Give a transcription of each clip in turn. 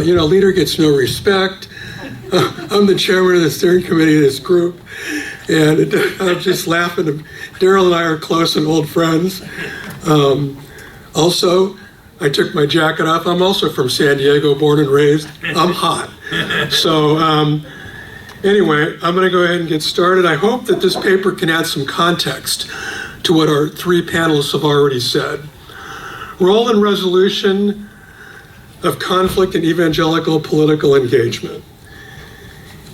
Leader gets no respect. I'm the chairman of the steering committee of this group, and I'm just laughing. Daryl and I are close and old friends. Also, I took my jacket off. I'm also from San Diego, born and raised. I'm hot. So anyway, I'm going to go ahead and get started. I hope that this paper can add some context to what our three panelists have already said. Role and resolution of conflict and evangelical political engagement.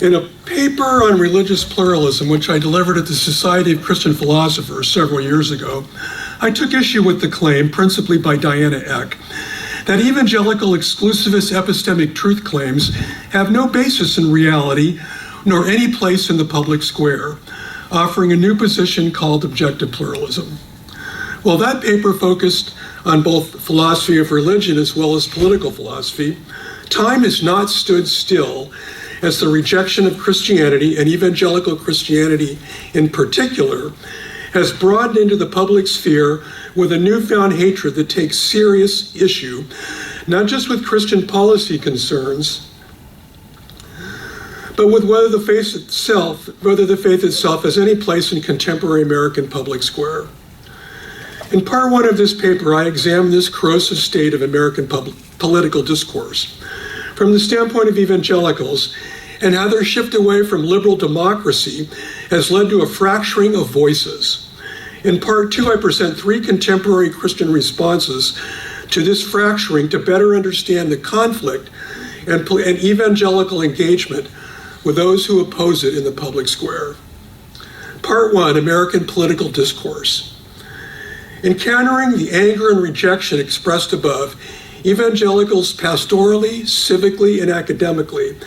In a paper on religious pluralism, which I delivered at the Society of Christian Philosophers several years ago, I took issue with the claim, principally by Diana Eck, that evangelical exclusivist epistemic truth claims have no basis in reality nor any place in the public square, offering a new position called objective pluralism. While that paper focused on both philosophy of religion as well as political philosophy, time has not stood still as the rejection of Christianity, and evangelical Christianity in particular, has broadened into the public sphere with a newfound hatred that takes serious issue, not just with Christian policy concerns, but with whether the faith itself has any place in contemporary American public square. In part one of this paper, I examined this corrosive state of American political discourse from the standpoint of evangelicals, and how their shift away from liberal democracy has led to a fracturing of voices. In part two, I present three contemporary Christian responses to this fracturing to better understand the conflict and evangelical engagement with those who oppose it in the public square. Part one, American political discourse. Encountering the anger and rejection expressed above, evangelicals pastorally, civically, and academically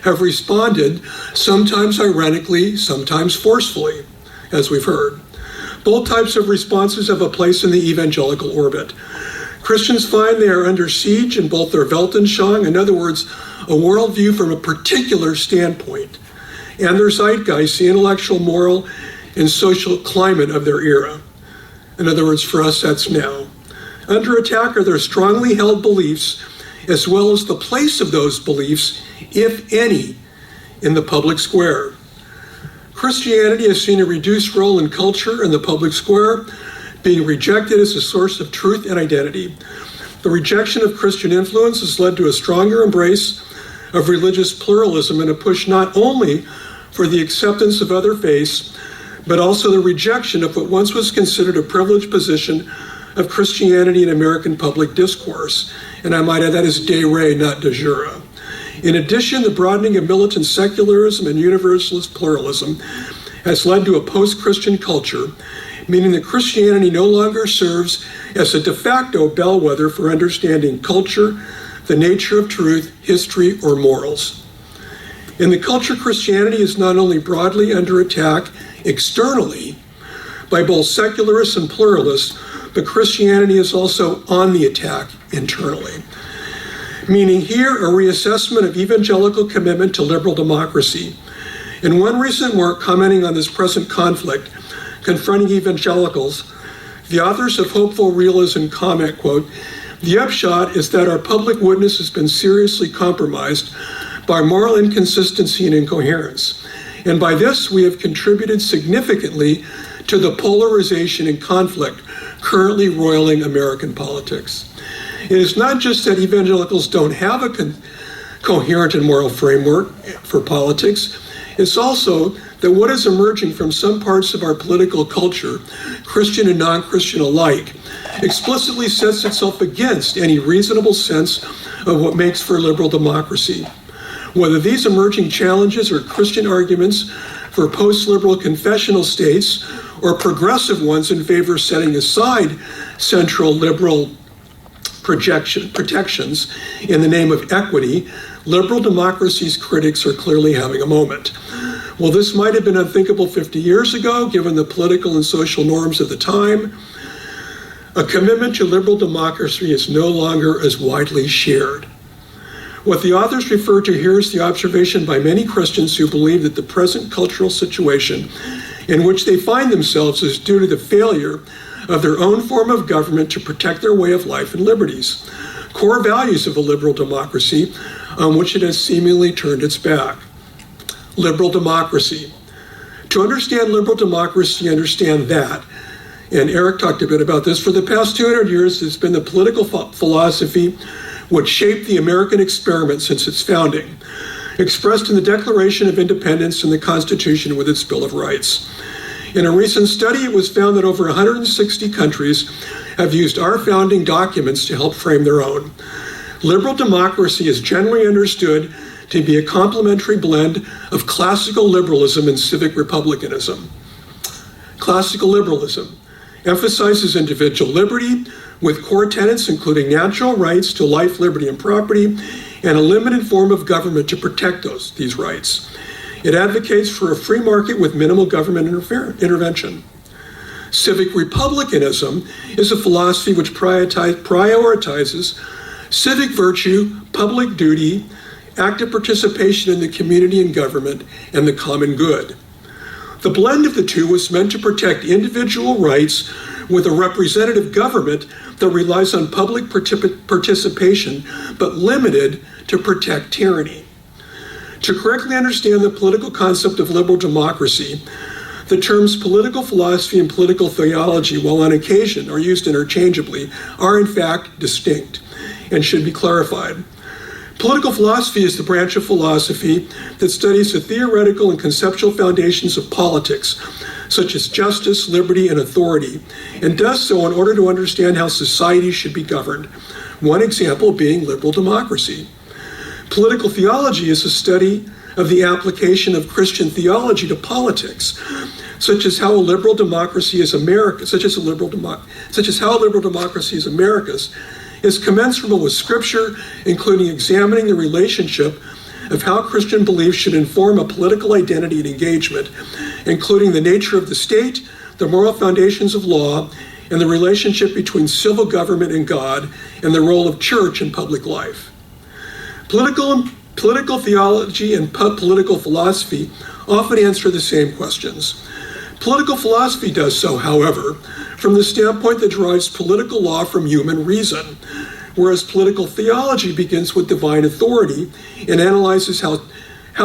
have responded, sometimes ironically, sometimes forcefully, as we've heard. Both types of responses have a place in the evangelical orbit. Christians find they are under siege in both their Weltanschauung, in other words, a worldview from a particular standpoint, and their zeitgeist, the intellectual, moral, and social climate of their era. In other words, for us, that's now. Under attack are their strongly held beliefs, as well as the place of those beliefs, if any, in the public square. Christianity has seen a reduced role in culture in the public square, being rejected as a source of truth and identity. The rejection of Christian influence has led to a stronger embrace of religious pluralism and a push not only for the acceptance of other faiths, but also the rejection of what once was considered a privileged position of Christianity in American public discourse. And I might add that is de re, not de jure. In addition, the broadening of militant secularism and universalist pluralism has led to a post-Christian culture, meaning that Christianity no longer serves as a de facto bellwether for understanding culture, the nature of truth, history, or morals. In the culture, Christianity is not only broadly under attack externally by both secularists and pluralists, but Christianity is also on the attack internally. Meaning here, a reassessment of evangelical commitment to liberal democracy. In one recent work commenting on this present conflict, confronting evangelicals, the authors of Hopeful Realism comment, quote, "The upshot is that our public witness has been seriously compromised by moral inconsistency and incoherence. And by this, we have contributed significantly to the polarization and conflict currently roiling American politics." It is not just that evangelicals don't have a coherent and moral framework for politics, it's also that what is emerging from some parts of our political culture, Christian and non-Christian alike, explicitly sets itself against any reasonable sense of what makes for liberal democracy. Whether these emerging challenges are Christian arguments for post-liberal confessional states or progressive ones in favor of setting aside central liberal protections in the name of equity, liberal democracy's critics are clearly having a moment. While this might have been unthinkable 50 years ago, given the political and social norms of the time, a commitment to liberal democracy is no longer as widely shared. What the authors refer to here is the observation by many Christians who believe that the present cultural situation in which they find themselves is due to the failure of their own form of government to protect their way of life and liberties. Core values of a liberal democracy on which it has seemingly turned its back. Liberal democracy. To understand liberal democracy, understand that, and Eric talked a bit about this, for the past 200 years, it's been the political philosophy which shaped the American experiment since its founding, expressed in the Declaration of Independence and the Constitution with its Bill of Rights. In a recent study, it was found that over 160 countries have used our founding documents to help frame their own. Liberal democracy is generally understood to be a complementary blend of classical liberalism and civic republicanism. Classical liberalism emphasizes individual liberty with core tenets including natural rights to life, liberty, and property, and a limited form of government to protect these rights. It advocates for a free market with minimal government intervention. Civic republicanism is a philosophy which prioritizes civic virtue, public duty, active participation in the community and government, and the common good. The blend of the two was meant to protect individual rights with a representative government that relies on public participation, but limited to protect tyranny. To correctly understand the political concept of liberal democracy, the terms political philosophy and political theology, while on occasion are used interchangeably, are in fact distinct and should be clarified. Political philosophy is the branch of philosophy that studies the theoretical and conceptual foundations of politics, such as justice, liberty, and authority, and does so in order to understand how society should be governed, one example being liberal democracy. Political theology is a study of the application of Christian theology to politics, such as how a liberal democracy is America's, is commensurable with Scripture, including examining the relationship of how Christian beliefs should inform a political identity and engagement, including the nature of the state, the moral foundations of law, and the relationship between civil government and God, and the role of church in public life. Political theology and political philosophy often answer the same questions. Political philosophy does so, however, from the standpoint that derives political law from human reason, whereas political theology begins with divine authority and analyzes how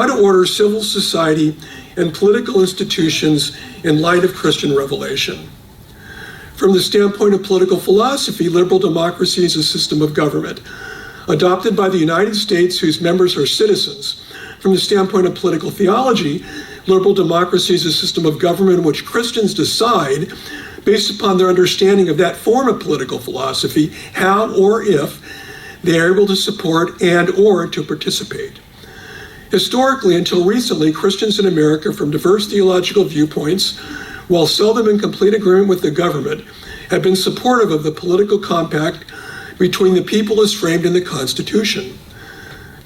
to order civil society and political institutions in light of Christian revelation. From the standpoint of political philosophy, liberal democracy is a system of government adopted by the United States whose members are citizens. From the standpoint of political theology, liberal democracy is a system of government in which Christians decide, based upon their understanding of that form of political philosophy, how or if they are able to support and or to participate. Historically, until recently, Christians in America from diverse theological viewpoints, while seldom in complete agreement with the government, have been supportive of the political compact between the people as framed in the Constitution.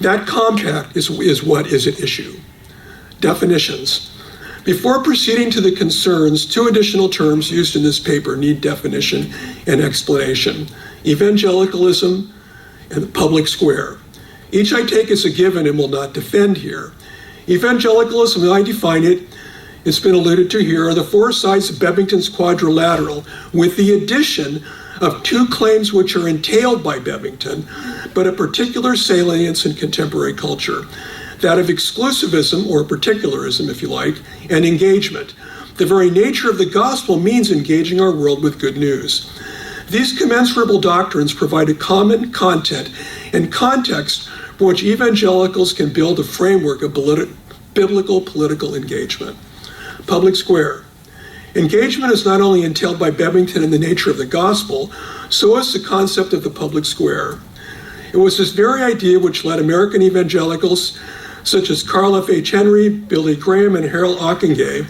That compact is what is at issue. Definitions. Before proceeding to the concerns, two additional terms used in this paper need definition and explanation: evangelicalism and the public square. Each I take as a given and will not defend here. Evangelicalism, as I define it, it's been alluded to here, are the four sides of Bebington's quadrilateral, with the addition of two claims which are entailed by Bebington, but a particular salience in contemporary culture: that of exclusivism, or particularism if you like, and engagement. The very nature of the gospel means engaging our world with good news. These commensurable doctrines provide a common content and context for which evangelicals can build a framework of biblical political engagement. Public square. Engagement is not only entailed by Bebington in the nature of the gospel, so is the concept of the public square. It was this very idea which led American evangelicals such as Carl F. H. Henry, Billy Graham, and Harold Ockenga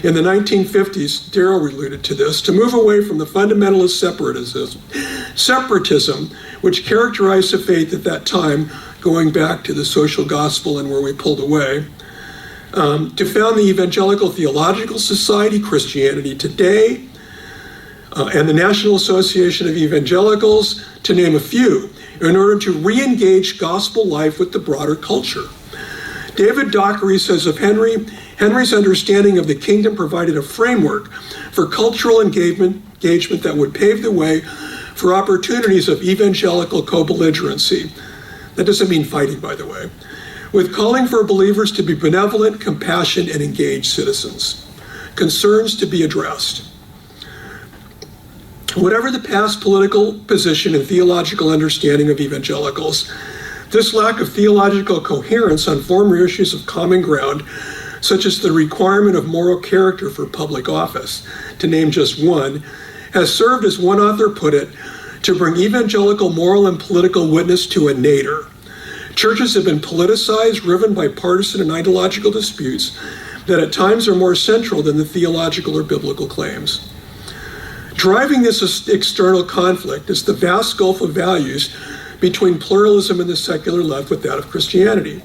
in the 1950s, Darrell alluded to this, to move away from the fundamentalist separatism which characterized the faith at that time, going back to the social gospel and where we pulled away, to found the Evangelical Theological Society, Christianity Today, and the National Association of Evangelicals, to name a few, in order to re-engage gospel life with the broader culture. David Dockery says of Henry's understanding of the kingdom provided a framework for cultural engagement that would pave the way for opportunities of evangelical co-belligerency. That doesn't mean fighting, by the way. With calling for believers to be benevolent, compassionate, and engaged citizens. Concerns to be addressed. Whatever the past political position and theological understanding of evangelicals, this lack of theological coherence on former issues of common ground, such as the requirement of moral character for public office, to name just one, has served, as one author put it, to bring evangelical moral and political witness to a nadir. Churches have been politicized, riven by partisan and ideological disputes that at times are more central than the theological or biblical claims. Driving this external conflict is the vast gulf of values between pluralism and the secular left with that of Christianity.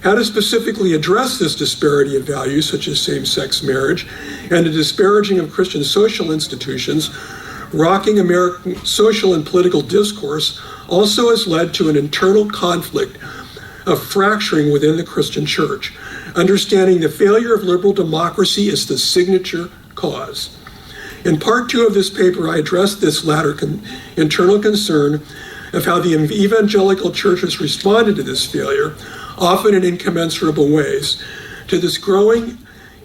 How to specifically address this disparity of values, such as same-sex marriage, and the disparaging of Christian social institutions, rocking American social and political discourse, also has led to an internal conflict of fracturing within the Christian church, understanding the failure of liberal democracy is the signature cause. In part 2 of this paper, I addressed this latter internal concern of how the evangelical church has responded to this failure, often in incommensurable ways, to this growing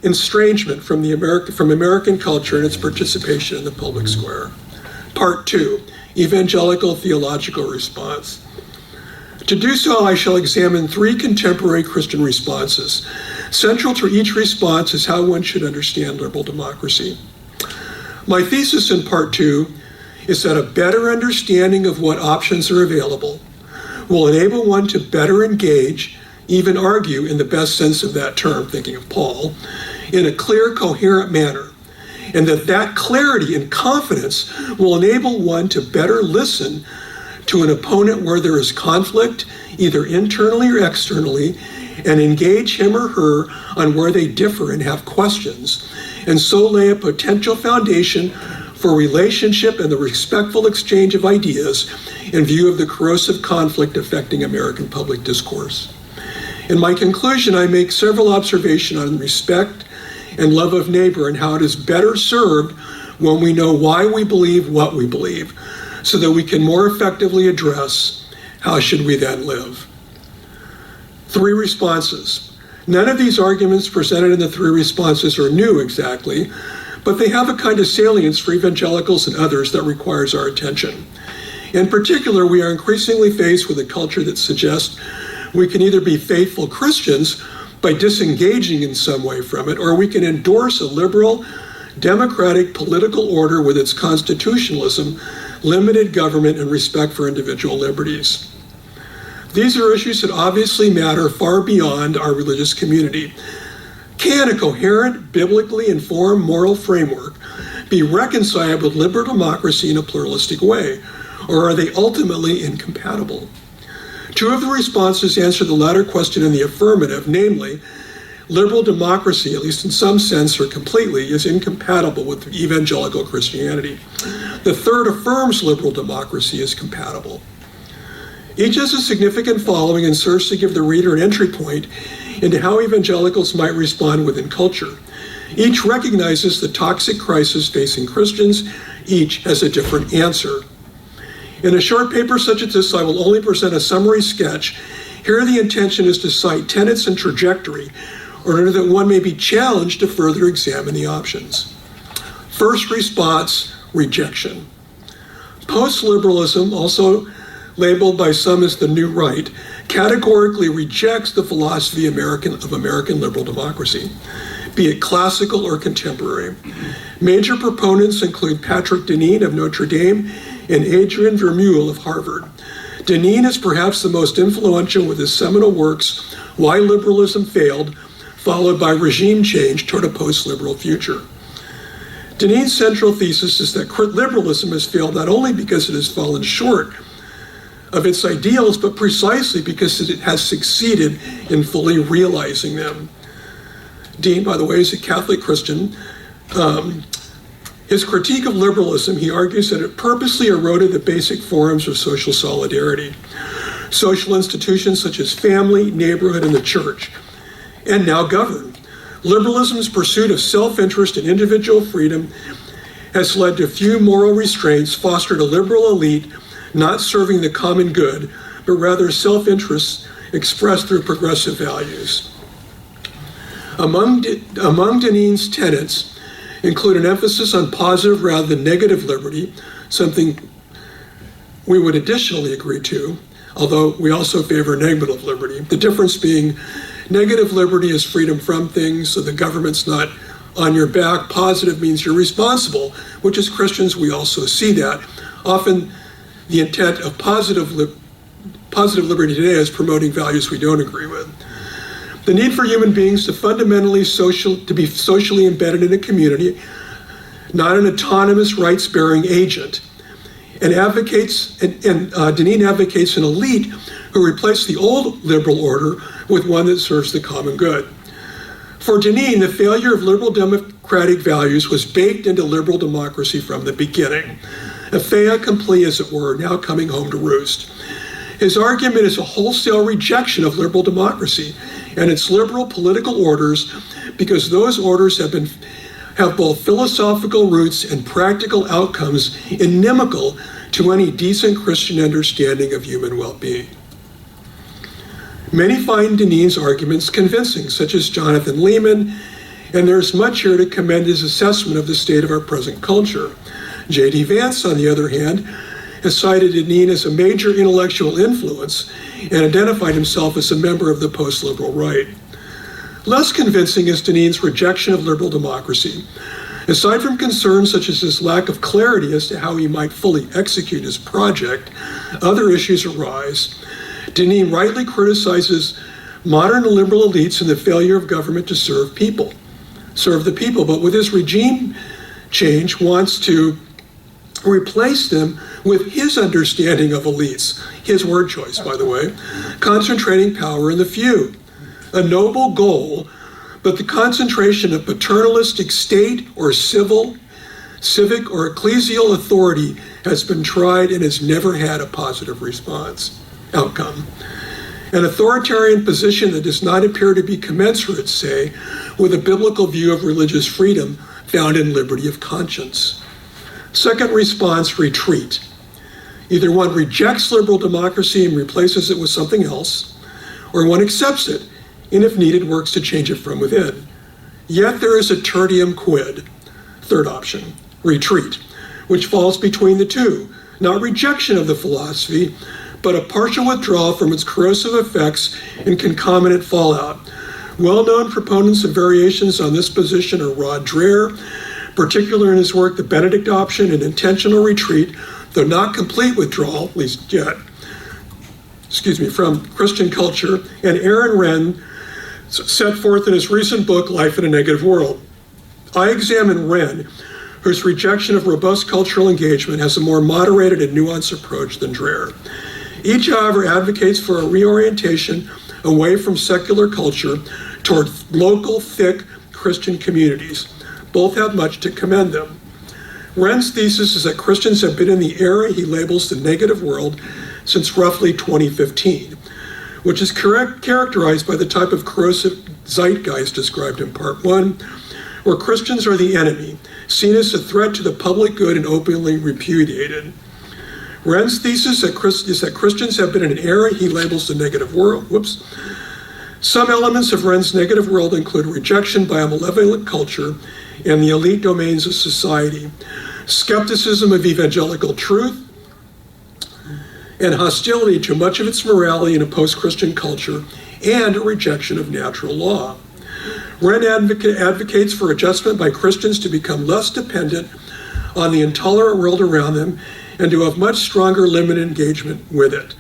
estrangement from American culture and its participation in the public square. Part 2, Evangelical Theological Response. To do so, I shall examine 3 contemporary Christian responses. Central to each response is how one should understand liberal democracy. My thesis in Part 2 is that a better understanding of what options are available will enable one to better engage, even argue in the best sense of that term, thinking of Paul, in a clear, coherent manner, and that clarity and confidence will enable one to better listen to an opponent where there is conflict, either internally or externally, and engage him or her on where they differ and have questions, and so lay a potential foundation for relationship and the respectful exchange of ideas in view of the corrosive conflict affecting American public discourse. In my conclusion, I make several observations on respect and love of neighbor and how it is better served when we know why we believe what we believe, so that we can more effectively address how should we then live. 3 responses. None of these arguments presented in the 3 responses are new exactly, but they have a kind of salience for evangelicals and others that requires our attention. In particular, we are increasingly faced with a culture that suggests we can either be faithful Christians by disengaging in some way from it, or we can endorse a liberal, democratic political order with its constitutionalism, limited government, and respect for individual liberties. These are issues that obviously matter far beyond our religious community. Can a coherent, biblically informed moral framework be reconciled with liberal democracy in a pluralistic way, or are they ultimately incompatible? 2 of the responses answer the latter question in the affirmative, namely, liberal democracy, at least in some sense or completely, is incompatible with evangelical Christianity. The third affirms liberal democracy is compatible. Each has a significant following and serves to give the reader an entry point into how evangelicals might respond within culture. Each recognizes the toxic crisis facing Christians. Each has a different answer. In a short paper such as this, I will only present a summary sketch. Here the intention is to cite tenets and trajectory in order that one may be challenged to further examine the options. First response, rejection. Post-liberalism, also labeled by some as the New Right, categorically rejects the philosophy of American liberal democracy, be it classical or contemporary. Major proponents include Patrick Deneen of Notre Dame and Adrian Vermeule of Harvard. Deneen is perhaps the most influential with his seminal works, Why Liberalism Failed, followed by Regime Change Toward a Post-Liberal Future. Deneen's central thesis is that liberalism has failed not only because it has fallen short of its ideals, but precisely because it has succeeded in fully realizing them. Dean, by the way, is a Catholic Christian. His critique of liberalism, he argues that it purposely eroded the basic forms of social solidarity, social institutions such as family, neighborhood, and the church, and now govern. Liberalism's pursuit of self-interest and individual freedom has led to few moral restraints, fostered a liberal elite not serving the common good, but rather self-interests expressed through progressive values. Among Denin's tenets include an emphasis on positive rather than negative liberty, something we would additionally agree to, although we also favor negative liberty. The difference being negative liberty is freedom from things, so the government's not on your back. Positive means you're responsible, which as Christians we also see that. Often the intent of positive liberty today is promoting values we don't agree with. The need for human beings to be socially embedded in a community, not an autonomous rights-bearing agent, and Denin advocates an elite who replace the old liberal order with one that serves the common good. For Denin, the failure of liberal democratic values was baked into liberal democracy from the beginning. A fait accompli, as it were, now coming home to roost. His argument is a wholesale rejection of liberal democracy and its liberal political orders, because those orders have both philosophical roots and practical outcomes inimical to any decent Christian understanding of human well-being. Many find Denin's arguments convincing, such as Jonathan Lehman, and there's much here to commend his assessment of the state of our present culture. J.D. Vance, on the other hand, has cited Denin as a major intellectual influence and identified himself as a member of the post-liberal right. Less convincing is Denin's rejection of liberal democracy. Aside from concerns such as his lack of clarity as to how he might fully execute his project, other issues arise. Denin rightly criticizes modern liberal elites and the failure of government to serve the people, but with his regime change wants to replace them with his understanding of elites, his word choice, by the way, concentrating power in the few. A noble goal, but the concentration of paternalistic state or civic or ecclesial authority has been tried and has never had a positive outcome. An authoritarian position that does not appear to be commensurate, say, with a biblical view of religious freedom found in liberty of conscience. Second response, retreat. Either one rejects liberal democracy and replaces it with something else, or one accepts it, and if needed, works to change it from within. Yet there is a tertium quid, third option, retreat, which falls between the two, not rejection of the philosophy, but a partial withdrawal from its corrosive effects and concomitant fallout. Well-known proponents of variations on this position are Rod Dreher, particularly in his work, The Benedict Option, an intentional retreat, though not complete withdrawal, at least yet, from Christian culture, and Aaron Renn, set forth in his recent book, Life in a Negative World. I examine Renn, whose rejection of robust cultural engagement has a more moderated and nuanced approach than Dreher. Each, however, advocates for a reorientation away from secular culture toward local, thick Christian communities. Both have much to commend them. Renn's thesis is that Christians have been in the era he labels the negative world since roughly 2015, which is characterized by the type of corrosive zeitgeist described in Part 1, where Christians are the enemy, seen as a threat to the public good and openly repudiated. Renn's thesis is that Christians have been in an era he labels the negative world. Some elements of Renn's negative world include rejection by a malevolent culture and the elite domains of society, skepticism of evangelical truth, and hostility to much of its morality in a post-Christian culture, and a rejection of natural law. Renn advocates for adjustment by Christians to become less dependent on the intolerant world around them and to have much stronger limited engagement with it.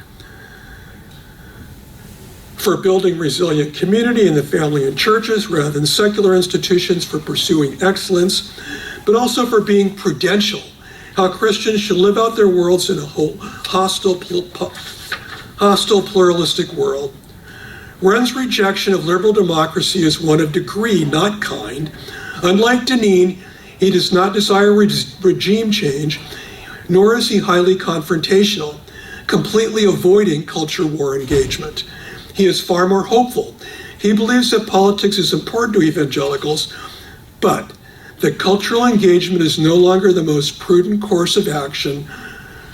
For building resilient community in the family and churches rather than secular institutions, for pursuing excellence, but also for being prudential, how Christians should live out their worlds in a whole hostile pluralistic world. Renn's rejection of liberal democracy is one of degree, not kind. Unlike Denin, he does not desire regime change, nor is he highly confrontational, completely avoiding culture war engagement. He is far more hopeful. He believes that politics is important to evangelicals, but that cultural engagement is no longer the most prudent course of action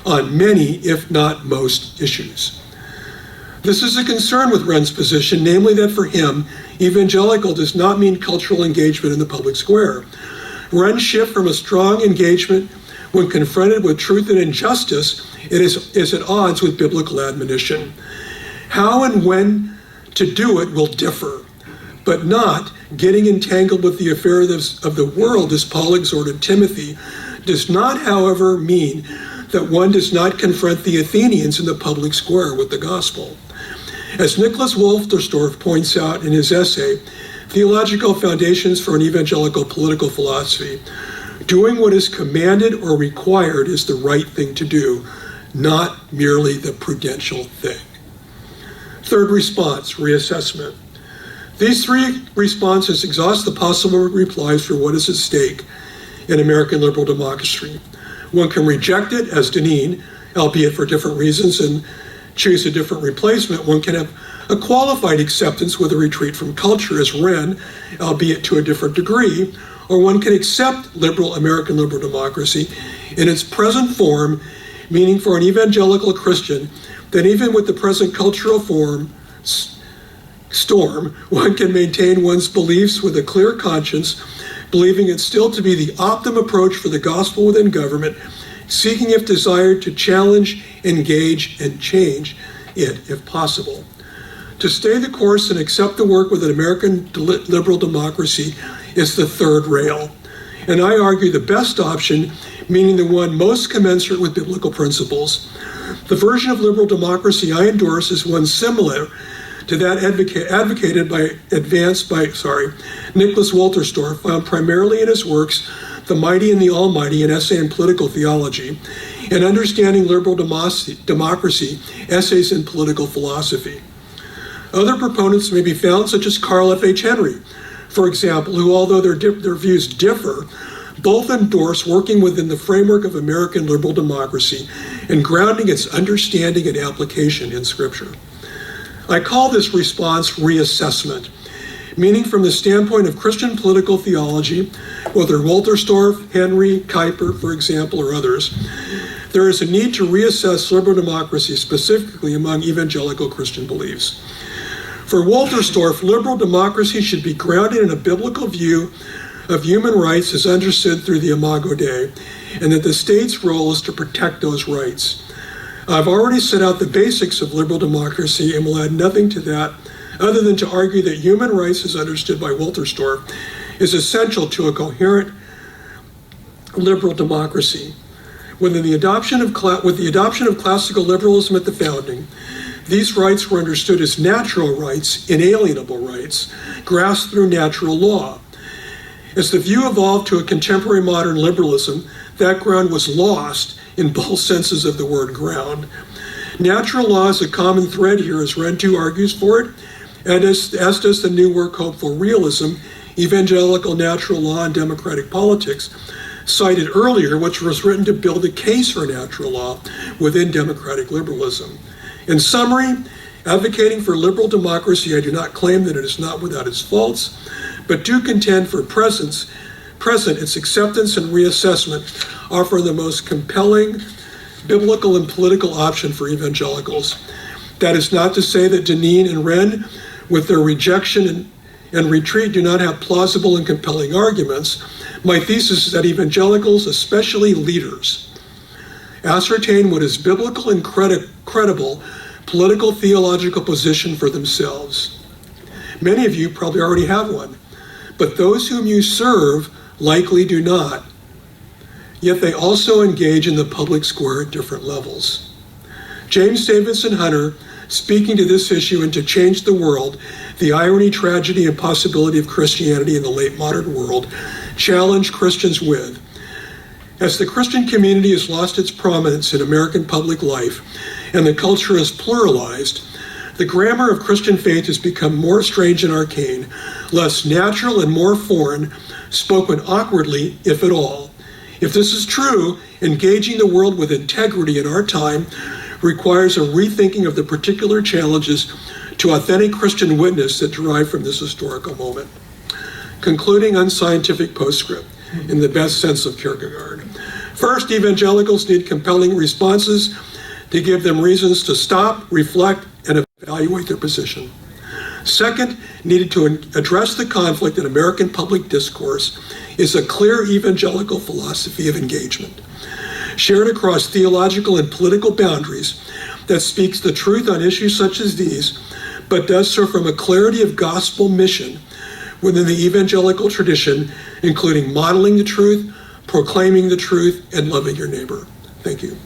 on many, if not most, issues. This is a concern with Wren's position, namely that for him, evangelical does not mean cultural engagement in the public square. Wren's shift from a strong engagement when confronted with truth and injustice is at odds with biblical admonition. How and when to do it will differ, but not getting entangled with the affairs of the world, as Paul exhorted Timothy, does not, however, mean that one does not confront the Athenians in the public square with the gospel. As Nicholas Wolterstorff points out in his essay, Theological Foundations for an Evangelical Political Philosophy, doing what is commanded or required is the right thing to do, not merely the prudential thing. Third response, reassessment. These three responses exhaust the possible replies for what is at stake in American liberal democracy. One can reject it as Deneen, albeit for different reasons, and choose a different replacement. One can have a qualified acceptance with a retreat from culture as Wren, albeit to a different degree, or one can accept American liberal democracy in its present form, meaning for an evangelical Christian that even with the present cultural storm, one can maintain one's beliefs with a clear conscience, believing it still to be the optimum approach for the gospel within government, seeking if desired to challenge, engage, and change it if possible. To stay the course and accept the work within American liberal democracy is the third rail. And I argue the best option, meaning the one most commensurate with biblical principles. The version of liberal democracy I endorse is one similar to that advocated by Nicholas Wolterstorff, found primarily in his works The Mighty and the Almighty, an essay in political theology, and Understanding Liberal Democracy, essays in political philosophy. Other proponents may be found, such as Carl F. H. Henry, for example, who, although their views differ, both endorse working within the framework of American liberal democracy and grounding its understanding and application in Scripture. I call this response reassessment, meaning from the standpoint of Christian political theology, whether Wolterstorff, Henry, Kuyper, for example, or others, there is a need to reassess liberal democracy specifically among evangelical Christian beliefs. For Wolterstorff, liberal democracy should be grounded in a biblical view of human rights as understood through the Imago Dei, and that the state's role is to protect those rights. I've already set out the basics of liberal democracy and will add nothing to that other than to argue that human rights as understood by Wolterstorff is essential to a coherent liberal democracy. With the adoption of classical liberalism at the founding, these rights were understood as natural rights, inalienable rights, grasped through natural law. As the view evolved to a contemporary modern liberalism, that ground was lost in both senses of the word ground. Natural law is a common thread here, as Wren too argues for it, and as does the new work Hopeful Realism, Evangelical Natural Law and Democratic Politics, cited earlier, which was written to build a case for natural law within democratic liberalism. In summary, advocating for liberal democracy, I do not claim that it is not without its faults, but do contend for present its acceptance and reassessment offer the most compelling biblical and political option for evangelicals. That is not to say that Deneen and Wren, with their rejection and retreat, do not have plausible and compelling arguments. My thesis is that evangelicals, especially leaders, ascertain what is biblical and credible political theological position for themselves. Many of you probably already have one, but those whom you serve likely do not. Yet they also engage in the public square at different levels. James Davidson Hunter, speaking to this issue and to change the world, the irony, tragedy, and possibility of Christianity in the late modern world, challenged Christians with, as the Christian community has lost its prominence in American public life and the culture is pluralized, the grammar of Christian faith has become more strange and arcane, less natural and more foreign, spoken awkwardly, if at all. If this is true, engaging the world with integrity in our time requires a rethinking of the particular challenges to authentic Christian witness that derive from this historical moment. Concluding unscientific postscript, in the best sense of Kierkegaard. First, evangelicals need compelling responses to give them reasons to stop, reflect, and evaluate their position. Second, needed to address the conflict in American public discourse is a clear evangelical philosophy of engagement, shared across theological and political boundaries, that speaks the truth on issues such as these, but does so from a clarity of gospel mission within the evangelical tradition, including modeling the truth, proclaiming the truth, and loving your neighbor. Thank you.